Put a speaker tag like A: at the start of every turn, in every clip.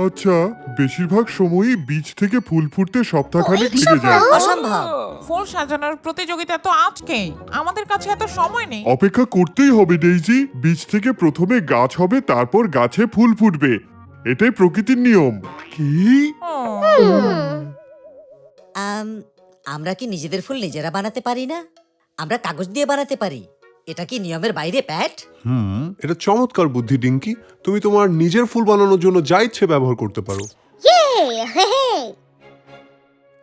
A: আচ্ছা, বেশিরভাগ সময়ই বীজ থেকে ফুল ফুটতে সপ্তাহখানেক লেগে যায়।
B: অসম্ভব।
C: ফুল সাজানোর প্রতিযোগিতা তো আজকেই, আমাদের কাছে এত সময় নেই।
A: অপেক্ষা করতেই হবে ডেইজি। বীজ থেকে প্রথমে গাছ হবে, তারপর গাছে ফুল ফুটবে। এটাই প্রকৃতির নিয়ম। কি?
C: ও,
B: আমরা কি নিজেদের ফুল নিজেরা বানাতে পারি না? আমরা কাগজ দিয়ে বানাতে পারি। এটা কি নিয়মের বাইরে, প্যাট?
D: এটা চমৎকার বুদ্ধি ডিঙ্কি। তুমি তোমার নিজের ফুল বানানোর জন্য যা ইচ্ছে ব্যবহার করতে পারো।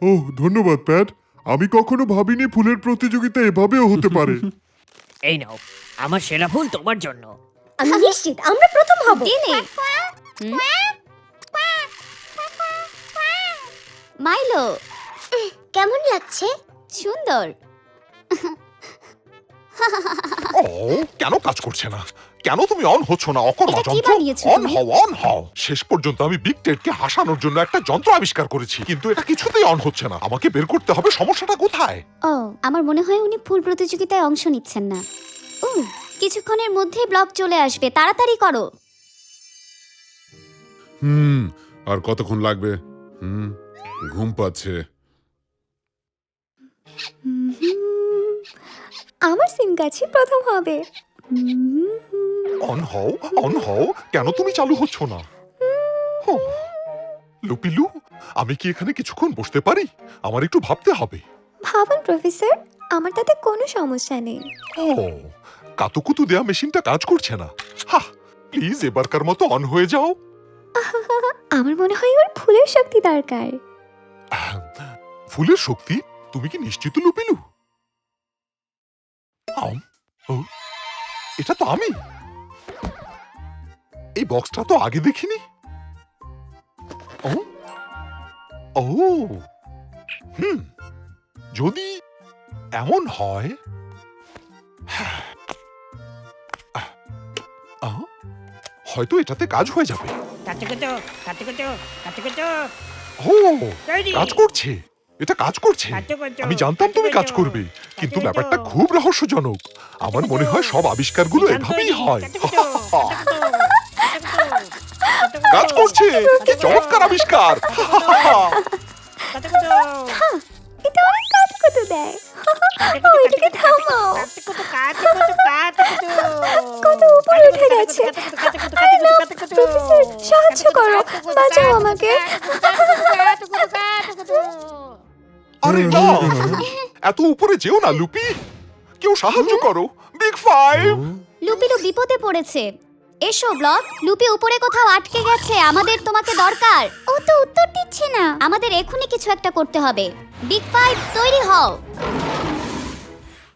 A: ওহ, ধন্যবাদ প্যাট। আমি কখনো ভাবিনি ফুলের প্রতিযোগিতা এভাবেও হতে পারে।
E: এই নাও, আমার সেরা ফুল তোমার জন্য।
F: আমি নিশ্চিত আমরা প্রথম হব।
G: মাইলো,
F: কেমন লাগছে?
G: সুন্দর।
H: ও কেন কাজ করছে না? কেন তুমি অন হচ্ছ না? অকর্মা
G: এটা কি
H: যন্ত্র,
G: বানিয়েছো
H: অন
G: তুমি?
H: হও, অন হও। শেষ পর্যন্ত আমি বিগ টেডকে হাসানোর জন্য একটা যন্ত্র আবিষ্কার করেছি, কিন্তু এটা কিছুতেই অন হচ্ছে না। আমাকে বের করতে হবে সমস্যাটা কোথায়।
G: ও, আমার মনে হয় উনি ফুল প্রতিযোগিতায় অংশ নিচ্ছেন না। কিছুক্ষণের মধ্যেই ব্লগ চলে আসবে, তাড়াতাড়ি করো।
I: আর কতক্ষণ লাগবে? ঘুম পাচ্ছে।
F: আমার সিম গাছই প্রথম হবে।
H: অন হও, অন হও। কেন তুমি চালু হচ্ছ না? হো, লুপিলু, আমি কি এখানে কিছুক্ষণ বসতে পারি? আমার একটু ভাবতে হবে।
F: ভাবুন প্রফেসর, আমার তাতে কোনো সমস্যা নেই।
H: ও, কাতুকুতু দেয়া মেশিনটা কাজ করছে না। হা, প্লিজ এবারকার মতো অন হয়ে যাও।
F: আমার মনে হয় ওর ফুলের শক্তি দরকার।
H: ফুলের শক্তি? তুমি কি নিশ্চিত লুপিলু? ও, এটা তো আমি। এই বক্সটা তো আগে দেখিনি। ও ও যদি এমন হয়, হয়তো এটাতে কাজ হয়ে যাবে।
E: কাতুকুতু, কাতুকুতু, কাতুকুতু,
H: ও,
E: তৈরি।
H: কাজ করছে। এটা কাজ করছে।
E: কাতুকুতু,
H: আমি জানতাম তুমি কাজ
E: কাতুকুতু,
H: করবে, কিন্তু
E: কাতুকুতু,
H: ব্যাপারটা খুব রহস্যজনক। আমার মনে হয় সব আবিষ্কারগুলো এভাবেই হয়।
E: কাতুকুতু, কাতুকুতু, কাতুকুতু,
H: কাজ করছে। কি চমৎকার আবিষ্কার।
E: কাতুকুতু,
F: এটা অনেক কাতুকুতু দেয়।
E: কাতুকুতু,
F: ওইটাকে থামাও।
E: কাতুকুতু, কাতুকুতু, কাতুকুতু।
F: কত উপরে উঠে গেছে। আরে না, প্রফেসর সাহায্য করো, বাঁচাও আমাকে।
H: আরে না, এত উপরে যেও না লুপি। কেউ সাহায্য করো। Big five.
G: লুপিলু বিপদে পড়েছে। এসো ব্লগ, লুপি উপরে কোথাও আটকে গেছে, আমাদের তোমাকে দরকার। ও তো উত্তর দিচ্ছে না। আমাদের এখনই কিছু একটা করতে হবে। বিগ ফাইভ, তৈরি হও।